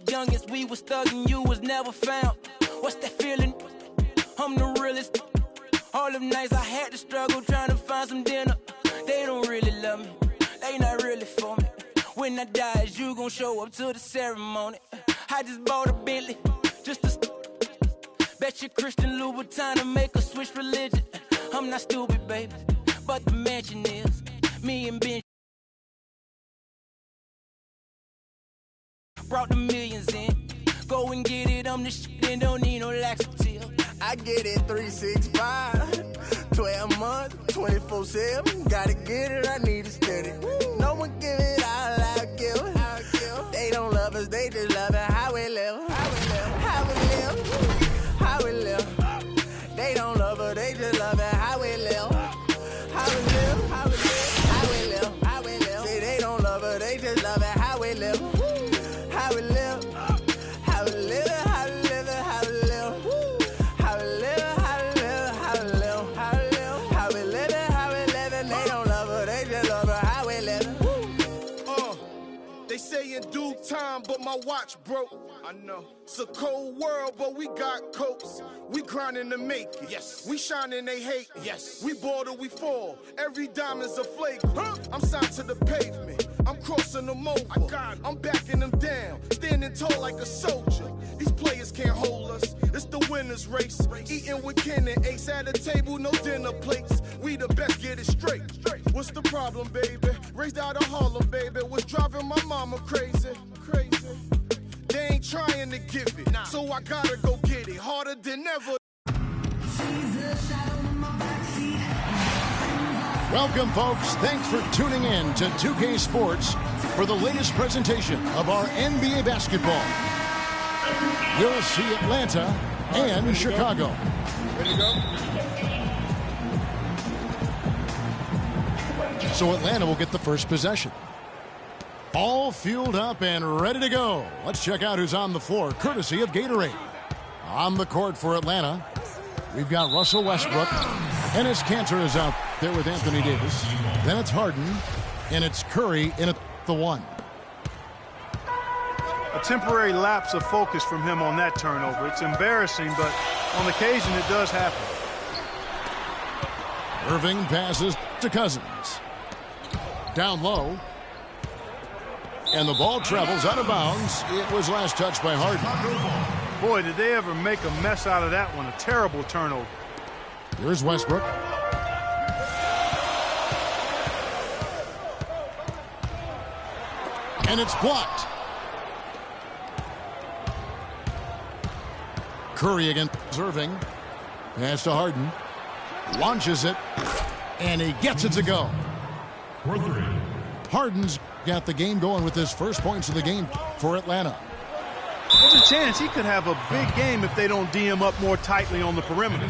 youngest, we was thugging, you was never found. What's that feeling? I'm the realest. All them nights I had to struggle trying to find some dinner. They don't really love me, they not really for me. When I die, is you gon' show up to the ceremony? I just bought a Bentley, just to bet you Christian Louboutin to make a switch religion. I'm not stupid, baby, but the mansion is. Me and Ben brought the millions in. Go and get it, I'm the shit and don't need no laxative. I get it 365, 12 months, 24/7. Gotta get it, I need it steady. No one give it all I give. They don't love us, they just love it. How we live, how we live, how we live, how we live. They don't love us, they just love it. How we live, how we live, how we live, how we live, how we live. See, they don't love us, they just love it. How we live, how we live, how we live, how we live, how we live, how we live, how we live, how we live, how we live, how we live, how we live. They don't love us, they just love it. How we live. They say in due time, but my watch broke. I know. It's a cold world, but we got coats. We grinding to make it. Yes. We shining, they hate. Yes. We board or we fall. Every diamond's a flake. Huh? I'm signed to the pavement. I'm crossing them over. I'm backing them down. Standing tall like a soldier. These players can't hold us. It's the winner's race. Eating with Ken and Ace at a table, no dinner plates. We the best, get it straight. What's the problem, baby? Raised out of Harlem, baby. What's driving my mama crazy? Crazy. They ain't trying to give it, so I gotta go get it. Harder than ever. Welcome, folks. Thanks for tuning in to 2K Sports for the latest presentation of our NBA basketball. We'll see Atlanta and Chicago. Ready to go? So Atlanta will get the first possession. All fueled up and ready to go. Let's check out who's on the floor, courtesy of Gatorade. On the court for Atlanta, we've got Russell Westbrook. Enes Kanter is out there with Anthony Davis. Then it's Harden, and it's Curry in at the one. A temporary lapse of focus from him on that turnover. It's embarrassing, but on occasion it does happen. Irving passes to Cousins. Down low. And the ball travels out of bounds. It was last touched by Harden. Boy, did they ever make a mess out of that one. A terrible turnover. Here's Westbrook. And it's blocked. Curry against Irving. Pass to Harden. Launches it. And he gets it to go. Harden's got the game going with his first points of the game for Atlanta. There's a chance he could have a big game if they don't D him up more tightly on the perimeter.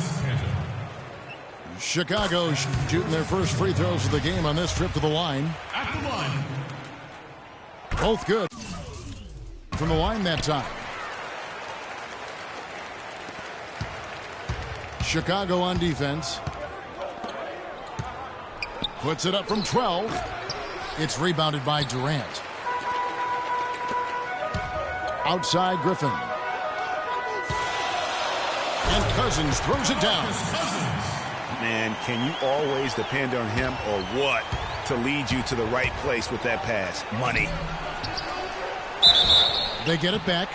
Chicago shooting their first free throws of the game on this trip to the line. At the line. Both good from the line that time. Chicago on defense. Puts it up from 12. It's rebounded by Durant. Outside Griffin. And Cousins throws it down. Man, can you always depend on him or what to lead you to the right place with that pass? Money. They get it back.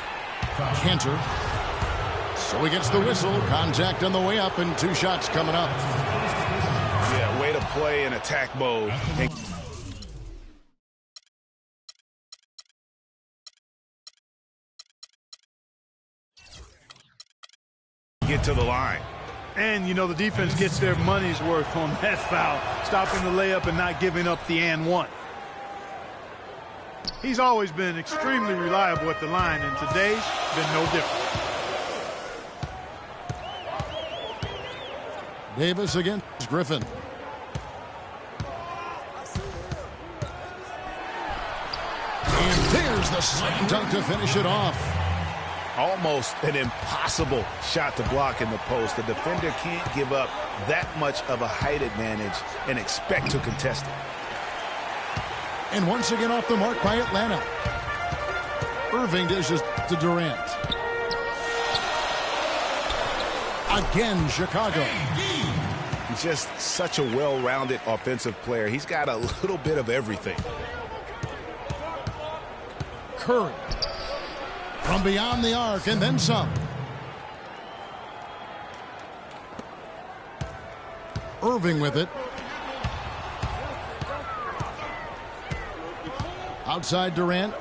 Kanter. So he gets the whistle. Contact on the way up and two shots coming up. Yeah, way to play in attack mode. Get to the line. And, you know, the defense gets their money's worth on that foul, stopping the layup and not giving up the and one. He's always been extremely reliable at the line, and today's been no different. Davis against Griffin. And there's the slam dunk to finish it off. Almost an impossible shot to block in the post. The defender can't give up that much of a height advantage and expect to contest it. And once again off the mark by Atlanta. Irving dishes to Durant. Again, Chicago. He's just such a well-rounded offensive player. He's got a little bit of everything. Curry. From beyond the arc and then some. Irving with it. Outside Durant.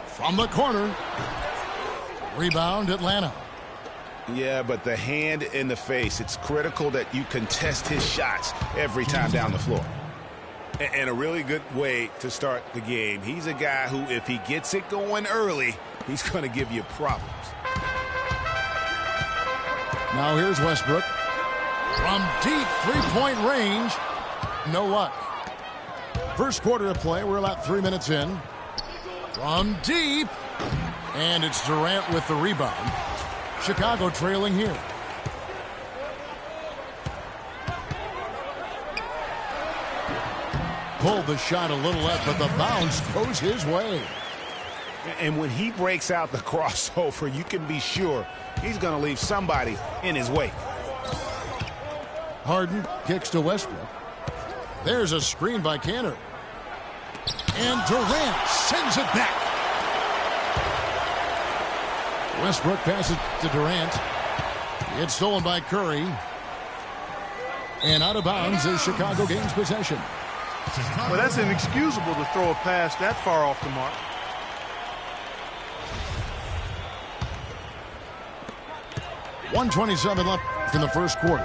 From the corner. Rebound Atlanta. Yeah, but the hand in the face, it's critical that you contest his shots every time down the floor. And a really good way to start the game. He's a guy who, if he gets it going early, he's going to give you problems. Now here's Westbrook. From deep three-point range. No luck. First quarter of play. We're about 3 minutes in. From deep. And it's Durant with the rebound. Chicago trailing here. Pulled the shot a little left, but the bounce goes his way. And when he breaks out the crossover, you can be sure he's going to leave somebody in his wake. Harden kicks to Westbrook. There's a screen by Cantor. And Durant sends it back. Westbrook passes to Durant. It's stolen by Curry. And out of bounds as Chicago gains possession. Well, that's inexcusable to throw a pass that far off the mark. .127 left in the first quarter.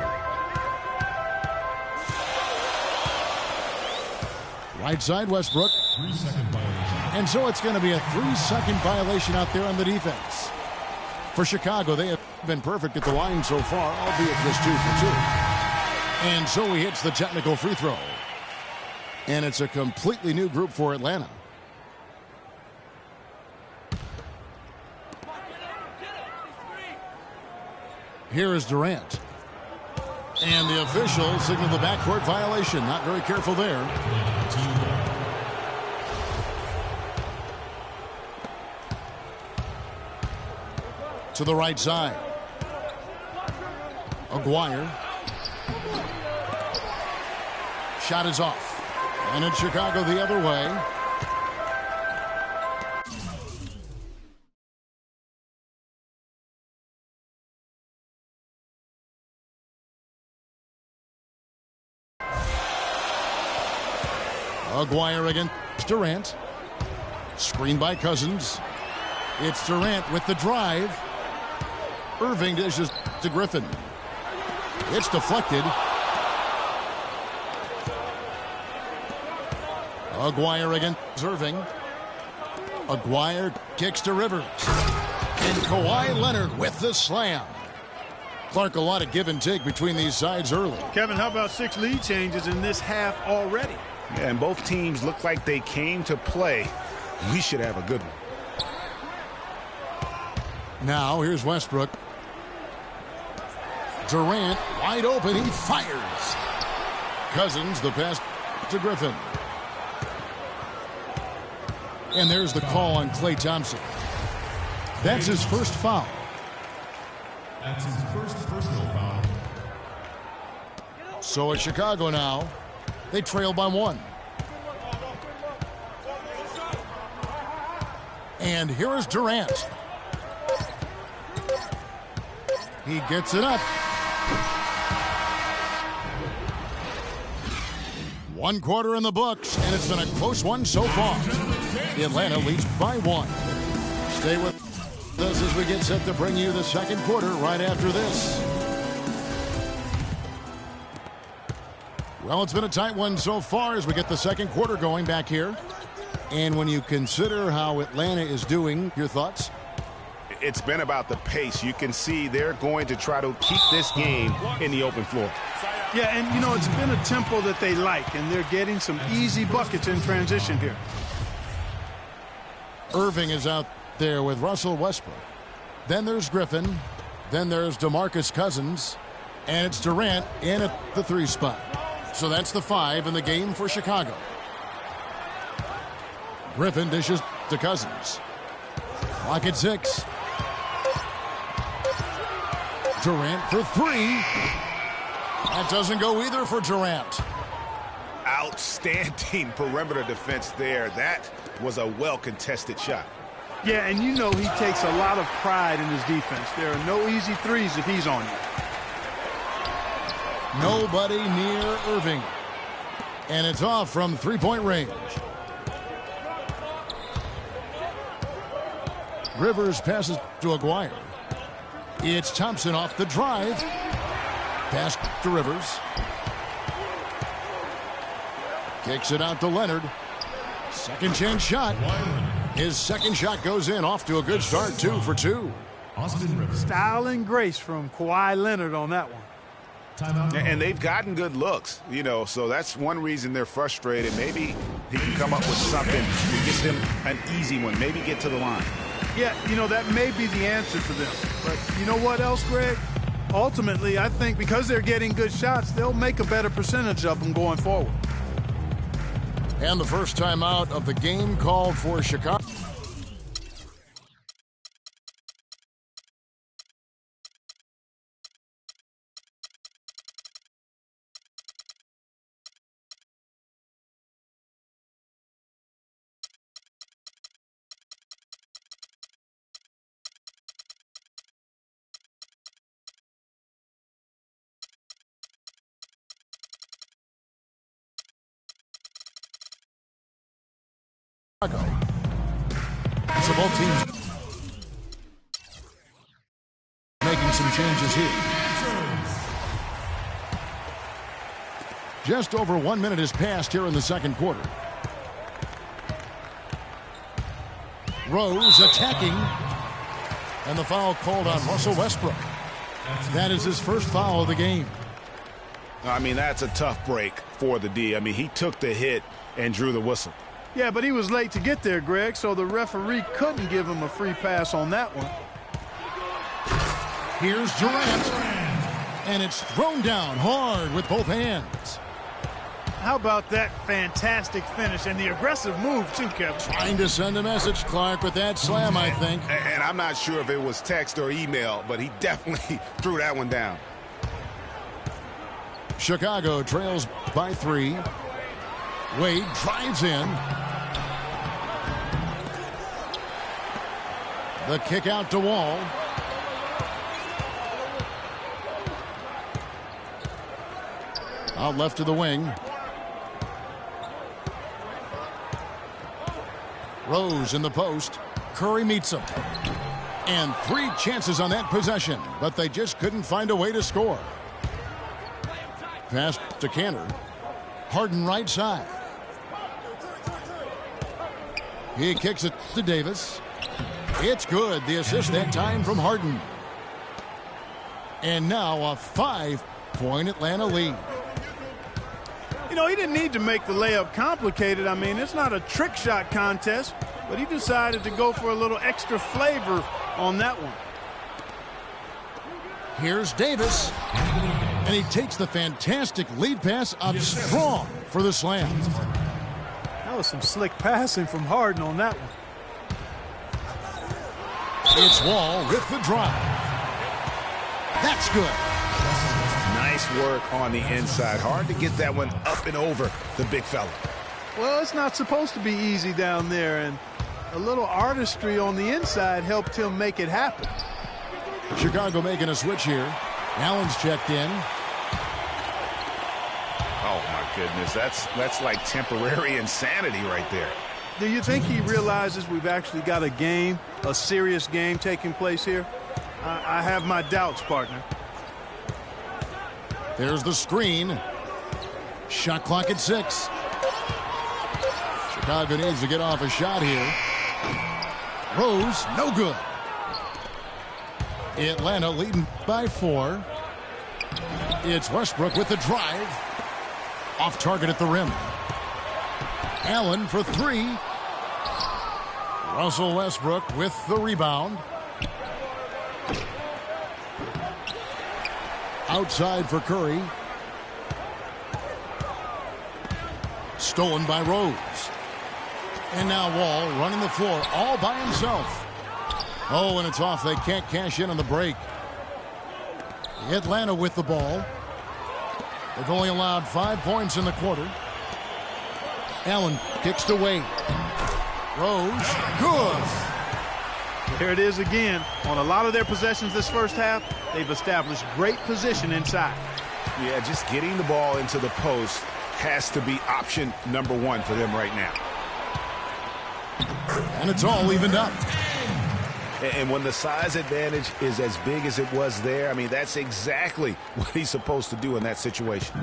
Right side, Westbrook. 3-second violation. And so it's going to be a 3-second violation out there on the defense. For Chicago, they have been perfect at the line so far, albeit just 2 for 2. And so he hits the technical free throw. And it's a completely new group for Atlanta. Here is Durant. And the official signaled the backcourt violation. Not very careful there. To the right side. Aguirre. Shot is off. And it's Chicago the other way. Aguirre against Durant. Screen by Cousins. It's Durant with the drive. Irving dishes to Griffin. It's deflected. Aguirre against Irving. Aguirre kicks to Rivers. And Kawhi Leonard with the slam. Clark, a lot of give and take between these sides early. Kevin, how about 6 lead changes in this half already? Yeah, and both teams look like they came to play. We should have a good one. Now here's Westbrook. Durant wide open. He fires. Cousins the pass to Griffin. And there's the call on Klay Thompson. That's his first foul. That's his first personal foul. So it's Chicago now. They trail by 1. And here is Durant. He gets it up. 1 quarter in the books, and it's been a close one so far. Atlanta leads by 1. Stay with us as we get set to bring you the second quarter right after this. Well, it's been a tight one so far as we get the second quarter going back here. And when you consider how Atlanta is doing, your thoughts? It's been about the pace. You can see they're going to try to keep this game in the open floor. Yeah, and, you know, it's been a tempo that they like, and they're getting some easy buckets in transition here. Irving is out there with Russell Westbrook. Then there's Griffin. Then there's DeMarcus Cousins. And it's Durant in at the 3 spot. So that's the 5 in the game for Chicago. Griffin dishes to Cousins. Clock at 6. Durant for 3. That doesn't go either for Durant. Outstanding perimeter defense there. That was a well-contested shot. Yeah, and you know he takes a lot of pride in his defense. There are no easy threes if he's on you. Nobody near Irving. And it's off from three-point range. Rivers passes to Aguirre. It's Thompson off the drive. Pass to Rivers. Kicks it out to Leonard. Second chance shot. His second shot goes in, off to a good start, 2 for 2. Style and grace from Kawhi Leonard on that one. And they've gotten good looks, you know, so that's one reason they're frustrated. Maybe he can come up with something to get them an easy one, maybe get to the line. Yeah, you know, that may be the answer for them. But you know what else, Greg? Ultimately, I think because they're getting good shots, they'll make a better percentage of them going forward. And the first time out of the game called for Chicago. So both teams making some changes here. Just over 1 minute has passed here in the second quarter. Rose attacking. And the foul called on Russell Westbrook. That is his first foul of the game. I mean, that's a tough break for the D. I mean, he took the hit and drew the whistle. Yeah, but he was late to get there, Greg, so the referee couldn't give him a free pass on that one. Here's Durant. And it's thrown down hard with both hands. How about that fantastic finish and the aggressive move, too, Kevin? Trying to send a message, Clark, with that slam, I think. And I'm not sure if it was text or email, but he definitely threw that one down. Chicago trails by 3. Wade drives in. The kick out to Wall. Out left to the wing. Rose in the post. Curry meets him. And 3 chances on that possession, but they just couldn't find a way to score. Pass to Cantor. Harden right side. He kicks it to Davis. It's good. The assist that time from Harden. And now a 5-point Atlanta lead. You know, he didn't need to make the layup complicated. I mean, it's not a trick shot contest, but he decided to go for a little extra flavor on that one. Here's Davis. And he takes the fantastic lead pass up strong for the slam. That was some slick passing from Harden on that one. It's Wall with the drive. That's good. Nice work on the inside. Hard to get that one up and over the big fella. Well, it's not supposed to be easy down there, and a little artistry on the inside helped him make it happen. Chicago making a switch here. Allen's checked in. Oh, my goodness. That's like temporary insanity right there. Do you think he realizes we've actually got a game, a serious game taking place here? I have my doubts, partner. There's the screen. Shot clock at 6. Chicago needs to get off a shot here. Rose, no good. Atlanta leading by 4. It's Westbrook with the drive. Off target at the rim. Allen for 3. Russell Westbrook with the rebound. Outside for Curry. Stolen by Rose. And now Wall running the floor all by himself. Oh, and it's off. They can't cash in on the break. Atlanta with the ball. They've only allowed 5 points in the quarter. Allen kicks to Wade. Rose, good. Here it is again. On a lot of their possessions this first half, they've established great position inside. Yeah, just getting the ball into the post has to be option number one for them right now. And it's all evened up. And when the size advantage is as big as it was there, I mean, that's exactly what he's supposed to do in that situation.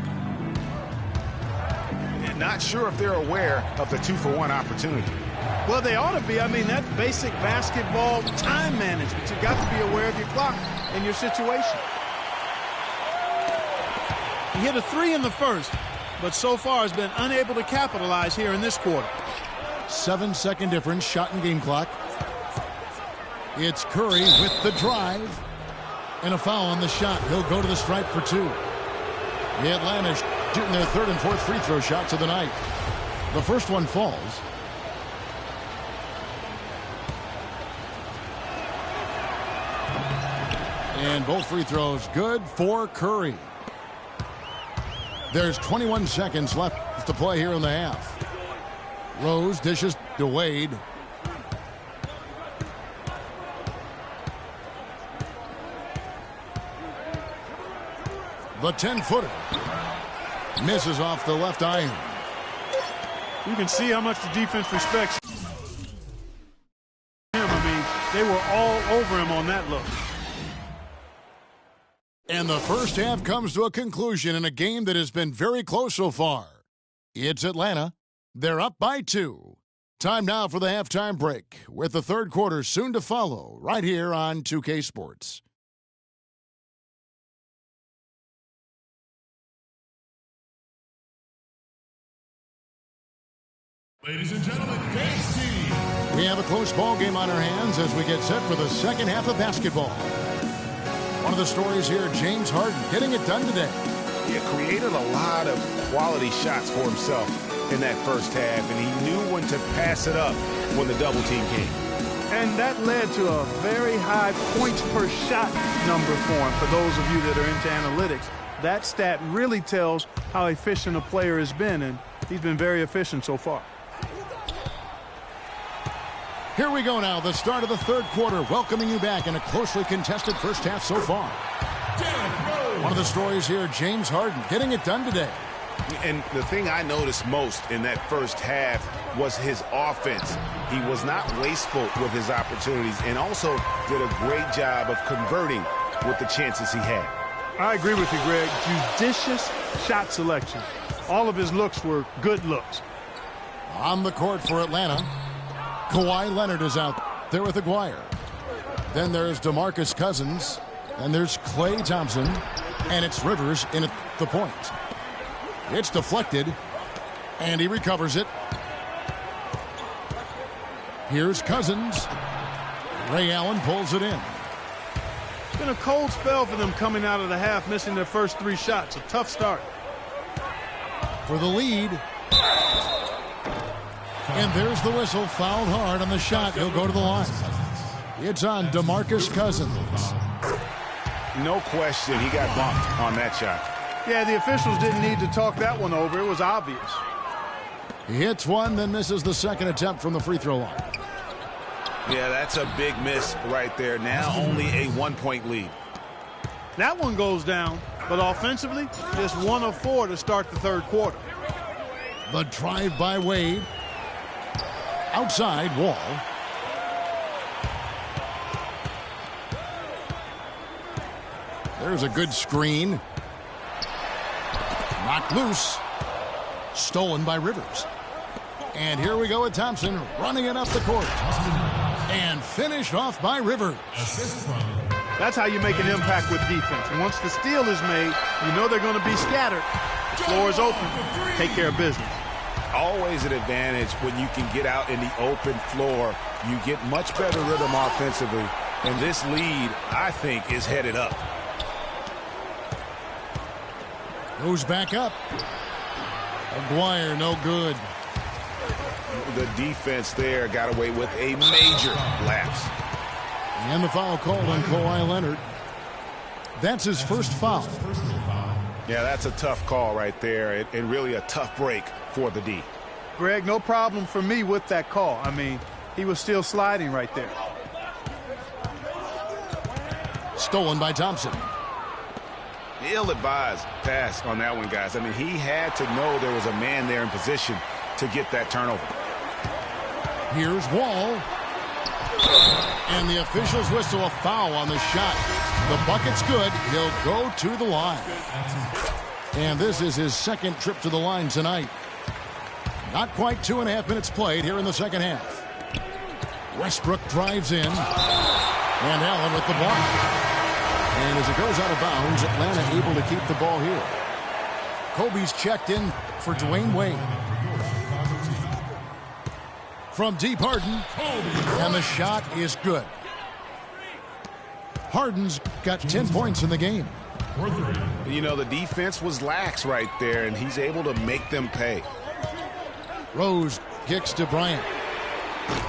And not sure if they're aware of the 2-for-1 opportunity. Well, they ought to be. I mean, that's basic basketball time management. You've got to be aware of your clock and your situation. He hit a 3 in the first, but so far has been unable to capitalize here in this quarter. 7-second difference, shot and game clock. It's Curry with the drive. And a foul on the shot. He'll go to the stripe for 2. The Atlanta shooting their 3rd and 4th free throw shots of the night. The first one falls. And both free throws good for Curry. There's 21 seconds left to play here in the half. Rose dishes to Wade. The 10-footer misses off the left iron. You can see how much the defense respects him. I mean, they were all over him on that look. And the first half comes to a conclusion in a game that has been very close so far. It's Atlanta. They're up by 2. Time now for the halftime break, with the third quarter soon to follow, right here on 2K Sports. Ladies and gentlemen, thanks team. We have a close ball game on our hands as we get set for the second half of basketball. One of the stories here, James Harden getting it done today. He created a lot of quality shots for himself in that first half, and he knew when to pass it up when the double team came. And that led to a very high points per shot number for him. For those of you that are into analytics, that stat really tells how efficient a player has been, and he's been very efficient so far. Here we go now, the start of the third quarter, welcoming you back in a closely contested first half so far. One of the stories here, James Harden getting it done today. And the thing I noticed most in that first half was his offense. He was not wasteful with his opportunities and also did a great job of converting with the chances he had. I agree with you, Greg. Judicious shot selection. All of his looks were good looks. On the court for Atlanta, Kawhi Leonard is out there with Aguirre. Then there's DeMarcus Cousins. Then there's Klay Thompson. And it's Rivers in at the point. It's deflected. And he recovers it. Here's Cousins. Ray Allen pulls it in. It's been a cold spell for them coming out of the half, missing their first 3 shots. A tough start. For the lead. And there's the whistle, fouled hard on the shot. He'll go to the line. It's on DeMarcus Cousins. No question he got bumped on that shot. Yeah, the officials didn't need to talk that one over. It was obvious. He hits one, then misses the second attempt from the free throw line. Yeah, that's a big miss right there. Now only a 1-point lead. That one goes down, but offensively, just 1 of 4 to start the third quarter. The drive by Wade. Outside, Wall. There's a good screen. Knocked loose. Stolen by Rivers. And here we go with Thompson running it up the court. And finished off by Rivers. That's how you make an impact with defense. And once the steal is made, you know they're going to be scattered. The floor is open. Take care of business. Always an advantage when you can get out in the open floor. You get much better rhythm offensively. And this lead, I think, is headed up. Goes back up. Aguirre, no good. The defense there got away with a major lapse. And the foul called on Kawhi Leonard. That's his first foul. Yeah, that's a tough call right there, and really a tough break for the D. Greg, no problem for me with that call. I mean, he was still sliding right there. Stolen by Thompson. Ill-advised pass on that one, guys. I mean, he had to know there was a man there in position to get that turnover. Here's Wall. And the officials whistle a foul on the shot. The bucket's good. He'll go to the line. And this is his second trip to the line tonight. Not quite 2.5 minutes played here in the second half. Westbrook drives in. And Allen with the block. And as it goes out of bounds, Atlanta able to keep the ball here. Kobe's checked in for Dwayne Wade. From deep, Harden. And the shot is good. Harden's got 10 points in the game. You know, the defense was lax right there, and he's able to make them pay. Rose kicks to Bryant.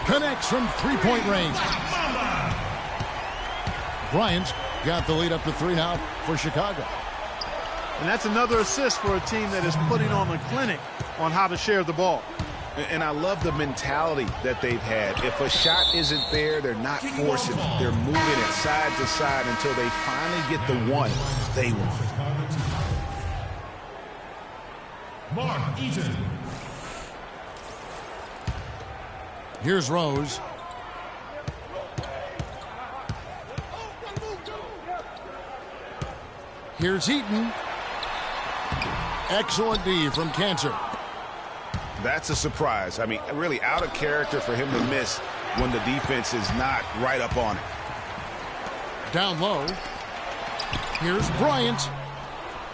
Connects from three-point range. Bryant's got the lead up to 3 now for Chicago. And that's another assist for a team that is putting on a clinic on how to share the ball. And I love the mentality that they've had. If a shot isn't there, they're not forcing it. They're moving it side to side until they finally get the one they want. Mark Eaton. Here's Rose. Here's Eaton. Excellent D from Cantor. That's a surprise. I mean, really out of character for him to miss when the defense is not right up on it. Down low. Here's Bryant.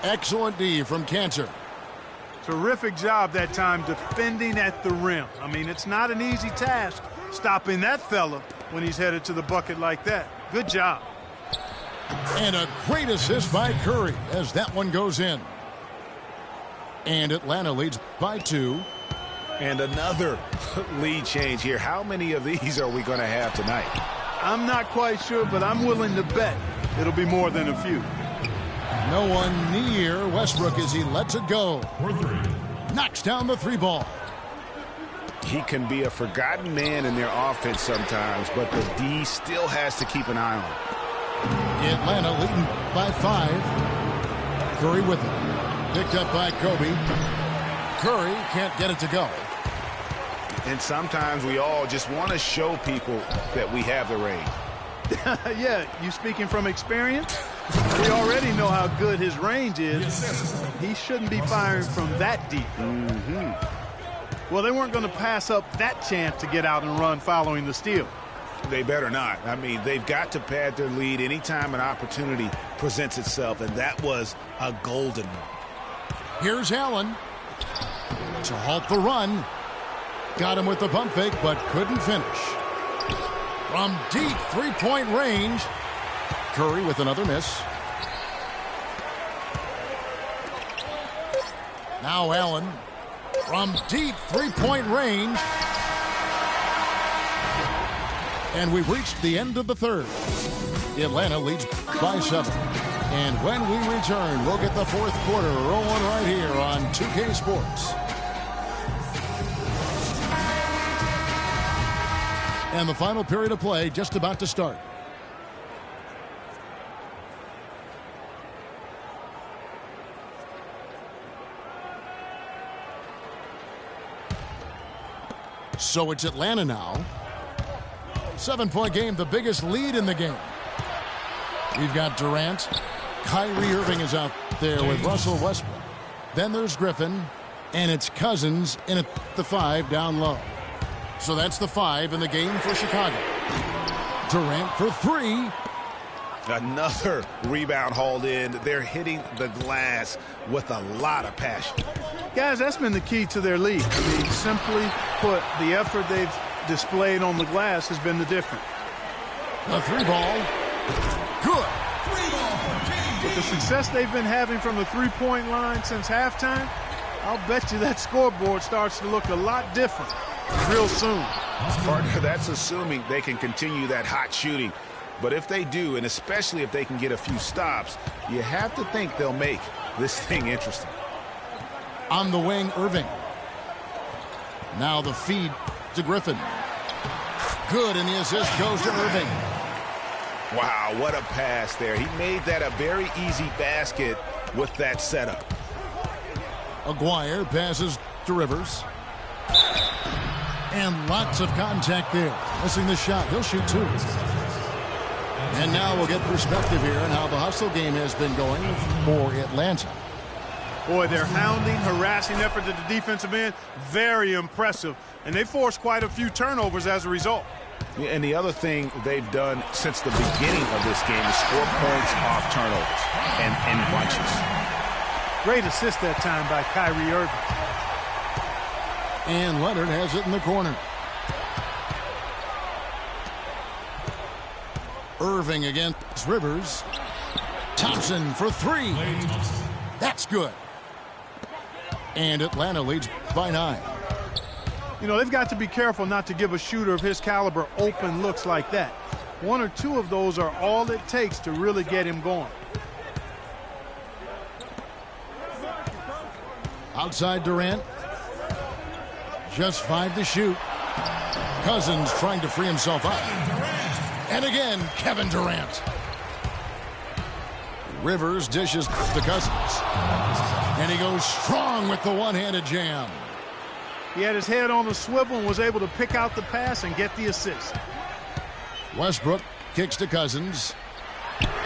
Excellent D from Cantor. Terrific job that time defending at the rim. I mean, it's not an easy task stopping that fella when he's headed to the bucket like that. Good job. And a great assist by Curry as that one goes in. And Atlanta leads by 2. And another lead change here. How many of these are we going to have tonight? I'm not quite sure, but I'm willing to bet it'll be more than a few. No one near Westbrook as he lets it go. Knocks down the 3 ball. He can be a forgotten man in their offense sometimes, but the D still has to keep an eye on him. Atlanta leading by 5. Curry with it. Picked up by Kobe. Curry can't get it to go. And sometimes we all just want to show people that we have the range. Yeah, you speaking from experience? We already know how good his range is. He shouldn't be firing from that deep. Well, they weren't going to pass up that chance to get out and run following the steal. They better not. I mean, they've got to pad their lead anytime an opportunity presents itself, and that was a golden one. Here's Allen to halt the run. Got him with the pump fake, but couldn't finish. From deep 3-point range, Curry with another miss. Now Allen from deep 3-point range. And we've reached the end of the third. Atlanta leads by 7. And when we return, we'll get the fourth quarter rolling right here on 2K Sports. And the final period of play just about to start. So it's Atlanta now. 7-point game, the biggest lead in the game. We've got Durant. Kyrie Irving is out there with Russell Westbrook. Then there's Griffin. And it's Cousins in at the 5 down low. So that's the 5 in the game for Chicago. Durant for 3. Another rebound hauled in. They're hitting the glass with a lot of passion. Guys, that's been the key to their lead. I mean, simply put, the effort they've displayed on the glass has been the difference. The 3 ball. Good. With the success they've been having from the 3-point line since halftime, I'll bet you that scoreboard starts to look a lot different real soon. Partner, that's assuming they can continue that hot shooting. But if they do, and especially if they can get a few stops, you have to think they'll make this thing interesting. On the wing, Irving. Now the feed to Griffin. Good, and the assist goes to Irving. Wow, what a pass there. He made that a very easy basket with that setup. Aguirre passes to Rivers. And lots of contact there. Missing the shot. He'll shoot two. And now we'll get perspective here on how the hustle game has been going for Atlanta. Boy, their hounding, harassing effort at the defensive end, very impressive. And they forced quite a few turnovers as a result. Yeah, and the other thing they've done since the beginning of this game is score points off turnovers and bunches. Great assist that time by Kyrie Irving. And Leonard has it in the corner. Irving against Rivers. Thompson for three. That's good. And Atlanta leads by 9. You know, they've got to be careful not to give a shooter of his caliber open looks like that. 1 or 2 of those are all it takes to really get him going. Outside Durant. Just 5 to shoot. Cousins trying to free himself up. And again, Kevin Durant. Rivers dishes to Cousins. And he goes strong with the one-handed jam. He had his head on the swivel and was able to pick out the pass and get the assist. Westbrook kicks to Cousins.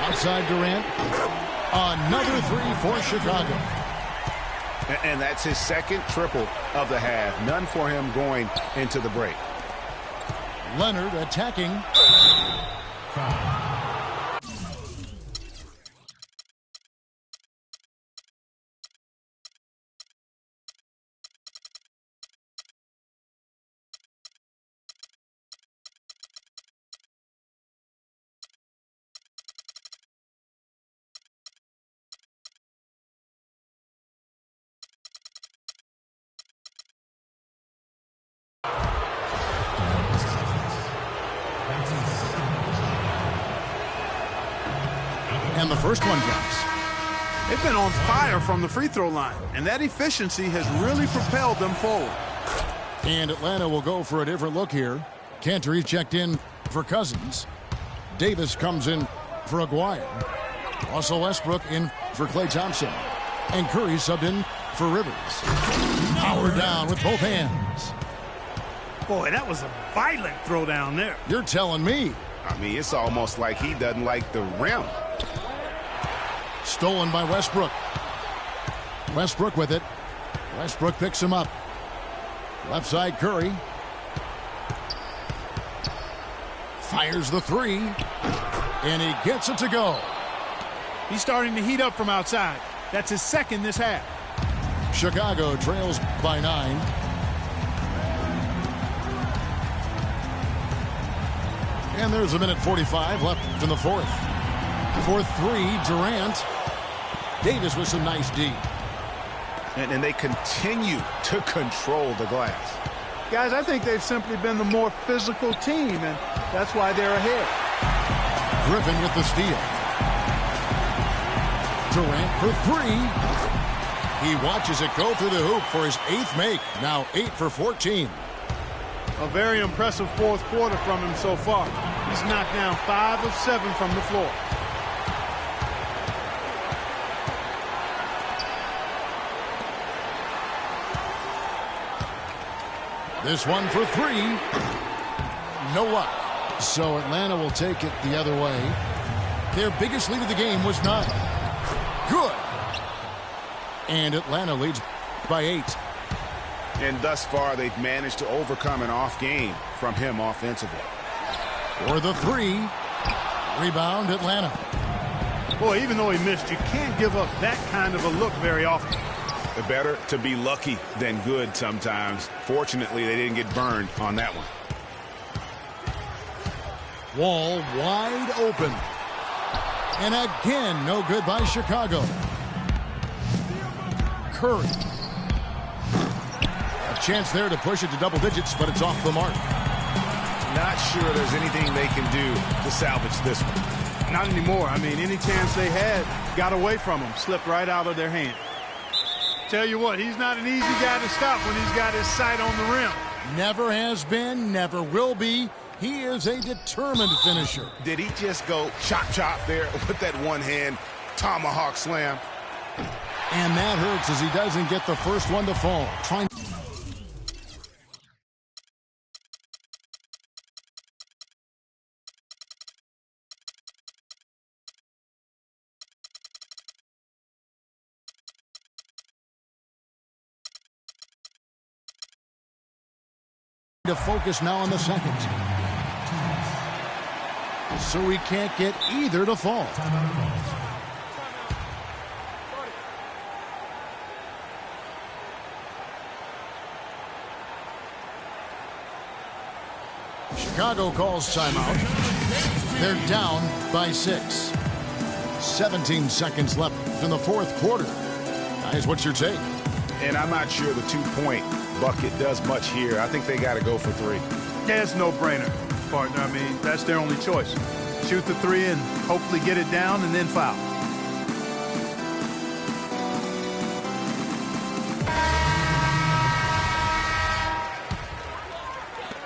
Outside Durant. Another 3 for Chicago. And that's his second triple of the half. None for him going into the break. Leonard attacking. And the first one drops. They've been on fire from the free throw line, and that efficiency has really propelled them forward. And Atlanta will go for a different look here. Cantor checked in for Cousins. Davis comes in for Aguirre. Also Westbrook in for Klay Thompson. And Curry subbed in for Rivers. Power down with both hands. Boy, that was a violent throw down there. You're telling me. I mean, it's almost like he doesn't like the rim. Stolen by Westbrook. Westbrook with it. Westbrook picks him up. Left side Curry. Fires the 3. And he gets it to go. He's starting to heat up from outside. That's his second this half. Chicago trails by 9. And there's a minute 45 left in the fourth. For 3, Durant. Davis with some nice D. And they continue to control the glass. Guys, I think they've simply been the more physical team, and that's why they're ahead. Griffin with the steal. Durant for 3. He watches it go through the hoop for his 8th make. Now 8 for 14. A very impressive fourth quarter from him so far. He's knocked down 5 of 7 from the floor. This one for 3. No luck. So Atlanta will take it the other way. Their biggest lead of the game was 9. Good. And Atlanta leads by 8. And thus far, they've managed to overcome an off game from him offensively. For the 3. Rebound, Atlanta. Boy, even though he missed, you can't give up that kind of a look very often. Better to be lucky than good sometimes. Fortunately, they didn't get burned on that one. Wall wide open. And again, no good by Chicago. Curry. Chance there to push it to double digits, but it's off the mark. Not sure there's anything they can do to salvage this one. Not anymore. I mean, any chance they had got away from them, slipped right out of their hand. Tell you what, he's not an easy guy to stop when he's got his sight on the rim. Never has been, never will be. He is a determined finisher. Did he just go chop there with that one-hand tomahawk slam? And that hurts as he doesn't get the first one to fall. Trying to focus now on the second. So he can't get either to fall. Chicago calls timeout. They're down by 6. 17 seconds left in the fourth quarter. Guys, what's your take? And I'm not sure the two-point bucket does much here. I think they got to go for 3. Yeah, it's no-brainer, partner. I mean, that's their only choice. Shoot the 3 and hopefully get it down and then foul.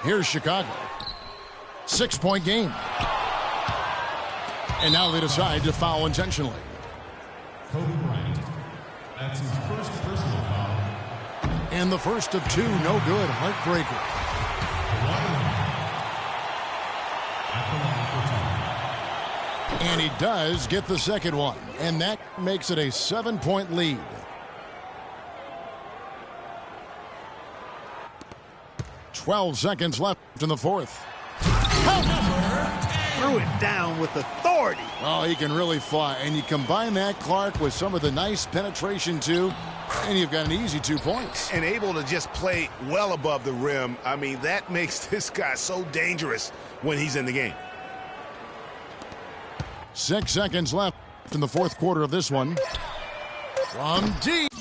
Here's Chicago. 6-point game. And now they decide to foul intentionally. Kobe Bryant. That's his first personal foul. And the first of 2, no good. Heartbreaker. And he does get the second one. And that makes it a 7-point lead. Twelve seconds left in the fourth. Threw it down with authority. Oh, he can really fly. And you combine that, Clark, with some of the nice penetration, too, and you've got an easy 2 points. And able to just play well above the rim. I mean, that makes this guy so dangerous when he's in the game. 6 seconds left in the fourth quarter of this one. From deep.